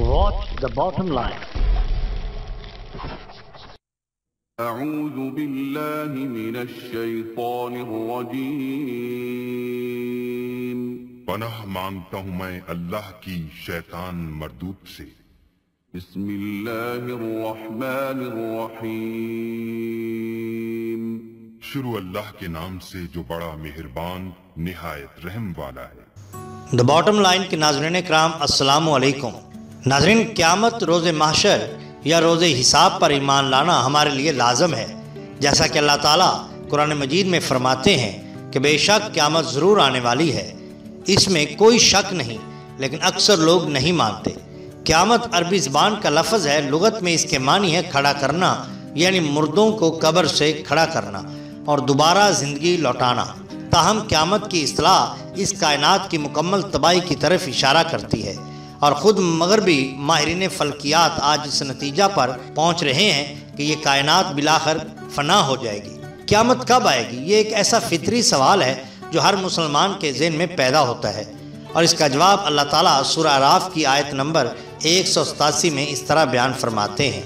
Watch the bottom line. أعوذ بالله من الشیطان الرجیم پناہ مانگتا ہوں میں اللہ کی شیطان مردود سے۔ بسم اللہ الرحمن الرحیم شروع اللہ کے نام سے جو بڑا مہربان نہایت رحم والا ہے۔ دا باٹم لائن کے ناظرین اکرام السلام علیکم۔ ناظرین، قیامت روز محشر یا روز حساب پر ایمان لانا ہمارے لیے لازم ہے، جیسا کہ اللہ تعالیٰ قرآن مجید میں فرماتے ہیں کہ بے شک قیامت ضرور آنے والی ہے، اس میں کوئی شک نہیں، لیکن اکثر لوگ نہیں مانتے۔ قیامت عربی زبان کا لفظ ہے، لغت میں اس کے معنی ہے کھڑا کرنا، یعنی مردوں کو قبر سے کھڑا کرنا اور دوبارہ زندگی لوٹانا۔ تاہم قیامت کی اصطلاح اس کائنات کی مکمل تباہی کی طرف اشارہ کرتی ہے، اور خود مغربی ماہرین فلکیات آج اس نتیجہ پر پہنچ رہے ہیں کہ یہ کائنات بالآخر فنا ہو جائے گی۔ قیامت کب آئے گی؟ یہ ایک ایسا فطری سوال ہے جو ہر مسلمان کے ذہن میں پیدا ہوتا ہے، اور اس کا جواب اللہ تعالیٰ سورہ اعراف کی آیت نمبر 187 میں اس طرح بیان فرماتے ہیں۔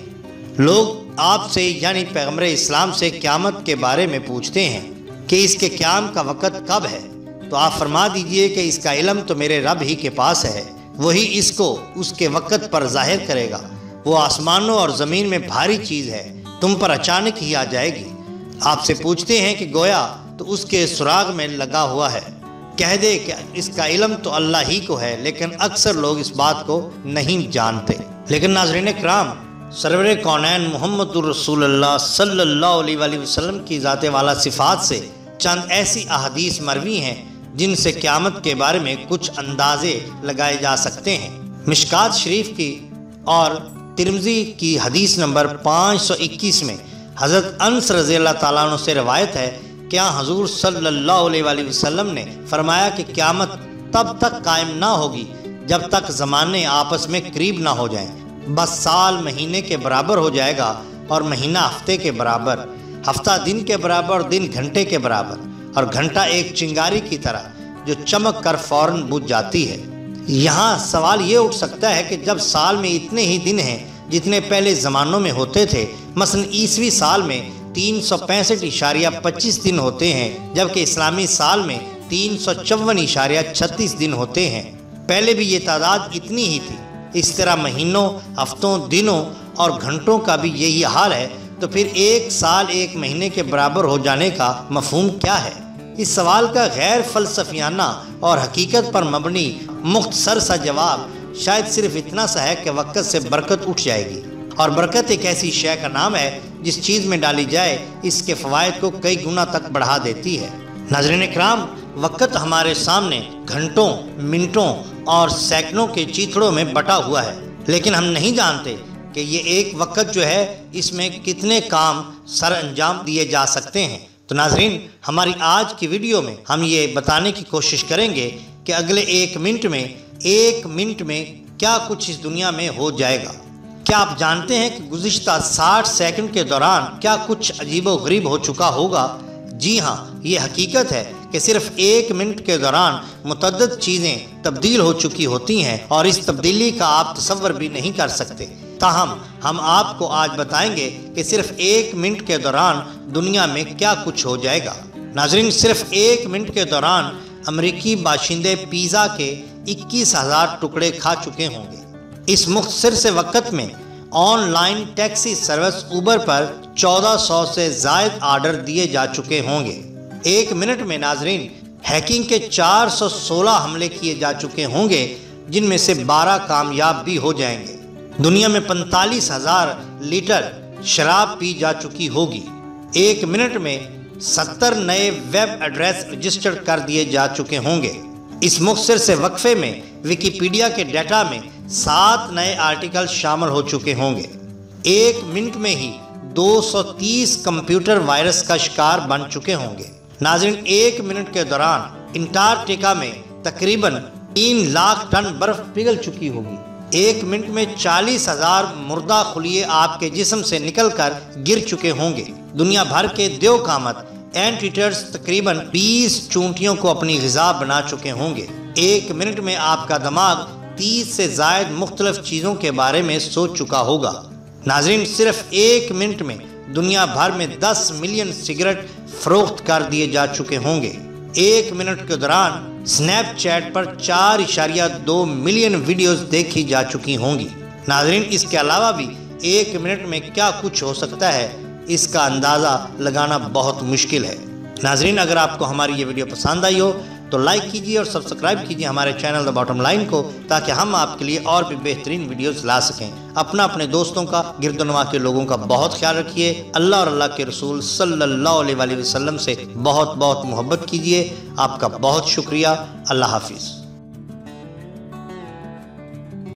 لوگ آپ سے یعنی پیغمبر اسلام سے قیامت کے بارے میں پوچھتے ہیں کہ اس کے قیام کا وقت کب ہے، تو آپ فرما دیجئے کہ اس کا علم تو میرے رب ہی کے پاس ہے، وہی اس کو اس کے وقت پر ظاہر کرے گا۔ وہ آسمانوں اور زمین میں بھاری چیز ہے، تم پر اچانک ہی آ جائے گی۔ آپ سے پوچھتے ہیں کہ گویا تو اس کے سراغ میں لگا ہوا ہے، کہہ دے کہ اس کا علم تو اللہ ہی کو ہے، لیکن اکثر لوگ اس بات کو نہیں جانتے۔ لیکن ناظرین کرام، سرور کونین محمد الرسول اللہ صلی اللہ علیہ وآلہ وسلم کی ذات والا صفات سے چند ایسی احادیث مروی ہیں جن سے قیامت کے بارے میں کچھ اندازے لگائے جا سکتے ہیں۔ مشکات شریف کی اور ترمذی کی حدیث نمبر 521 میں حضرت انس رضی اللہ تعالیٰ عنہ سے روایت ہے کہ حضور صلی اللہ علیہ وآلہ وسلم نے فرمایا کہ قیامت تب تک قائم نہ ہوگی جب تک زمانے آپس میں قریب نہ ہو جائیں۔ بس سال مہینے کے برابر ہو جائے گا اور مہینہ ہفتے کے برابر، ہفتہ دن کے برابر، دن گھنٹے کے برابر، اور گھنٹہ ایک چنگاری کی طرح جو چمک کر فوراً بجھ جاتی ہے۔ یہاں سوال یہ اٹھ سکتا ہے کہ جب سال میں اتنے ہی دن ہیں جتنے پہلے زمانوں میں ہوتے تھے، مثلا عیسوی سال میں 365.25 دن ہوتے ہیں، جبکہ اسلامی سال میں 354.36 دن ہوتے ہیں، پہلے بھی یہ تعداد اتنی ہی تھی۔ اس طرح مہینوں، ہفتوں، دنوں اور گھنٹوں کا بھی یہی حال ہے، تو پھر ایک سال ایک مہینے کے برابر ہو جانے کا مفہوم کیا ہے؟ اس سوال کا غیر فلسفیانہ اور حقیقت پر مبنی مختصر سا جواب شاید صرف اتنا سا ہے کہ وقت سے برکت اٹھ جائے گی، اور برکت ایک ایسی شے کا نام ہے جس چیز میں ڈالی جائے اس کے فوائد کو کئی گنا تک بڑھا دیتی ہے۔ ناظرین اکرام، وقت ہمارے سامنے گھنٹوں، منٹوں اور سیکنڈوں کے چیتڑوں میں بٹا ہوا ہے، لیکن ہم نہیں جانتے کہ یہ ایک وقت جو ہے اس میں کتنے کام سر انجام دیے جا سکتے ہیں۔ تو ناظرین، ہماری آج کی ویڈیو میں ہم یہ بتانے کی کوشش کریں گے کہ اگلے ایک منٹ میں کیا کچھ اس دنیا میں ہو جائے گا۔ کیا آپ جانتے ہیں کہ گزشتہ 60 سیکنڈ کے دوران کیا کچھ عجیب و غریب ہو چکا ہوگا؟ جی ہاں، یہ حقیقت ہے کہ صرف ایک منٹ کے دوران متعدد چیزیں تبدیل ہو چکی ہوتی ہیں، اور اس تبدیلی کا آپ تصور بھی نہیں کر سکتے۔ تاہم ہم آپ کو آج بتائیں گے کہ صرف ایک منٹ کے دوران دنیا میں کیا کچھ ہو جائے گا۔ ناظرین، صرف ایک منٹ کے دوران امریکی باشندے پیزا کے 21,000 ٹکڑے کھا چکے ہوں گے۔ اس مختصر سے وقت میں online taxi service Uber پر 1400 سے زائد آرڈر دیے جا چکے ہوں گے۔ ایک منٹ میں ناظرین ہیکنگ کے 416 حملے کیے جا چکے ہوں گے، جن میں سے 12 کامیاب بھی ہو جائیں گے۔ دنیا میں 45,000 لیٹر شراب پی جا چکی ہوگی۔ ایک منٹ میں 70 نئے ویب ایڈریس رجسٹر کر دیے جا چکے ہوں گے۔ اس مختصر سے وقفے میں ویکیپیڈیا کے ڈیٹا میں 7 نئے آرٹیکل شامل ہو چکے ہوں گے۔ ایک منٹ میں ہی 230 کمپیوٹر وائرس کا شکار بن چکے ہوں گے۔ ناظرین، ایک منٹ کے دوران انٹارکٹیکا میں تقریباً 3 لاکھ ٹن برف پگھل چکی ہوگی۔ ایک منٹ میں 40,000 مردہ خلیے آپ کے جسم سے نکل کر گر چکے ہوں گے۔ دنیا بھر کے دیو کامت اینٹ ایٹرز تقریباً 20 چونٹیوں کو اپنی غذا بنا چکے ہوں گے۔ ایک منٹ میں آپ کا دماغ 30 سے زائد مختلف چیزوں کے بارے میں سوچ چکا ہوگا۔ ناظرین، صرف 1 منٹ میں دنیا بھر میں 10 ملین سگریٹ فروخت کر دیے جا چکے ہوں گے۔ 1 منٹ کے دوران سنیپ چیٹ پر 4.2 ملین ویڈیوز دیکھی جا چکی ہوں گی۔ ناظرین، اس کے علاوہ بھی 1 منٹ میں کیا کچھ ہو سکتا ہے، اس کا اندازہ لگانا بہت مشکل ہے۔ ناظرین، اگر آپ کو ہماری یہ ویڈیو پسند آئی ہو تو لائک کیجیے اور سبسکرائب کیجیے ہمارے چینل دا باٹم لائن کو، تاکہ ہم آپ کے لیے اور بھی بہترین ویڈیوز لا سکیں۔ اپنے دوستوں کا، گرد و نواح کے لوگوں کا بہت خیال رکھیے۔ اللہ اور اللہ کے رسول صلی اللہ علیہ وسلم سے بہت بہت محبت کیجیے۔ آپ کا بہت شکریہ۔ اللہ حافظ۔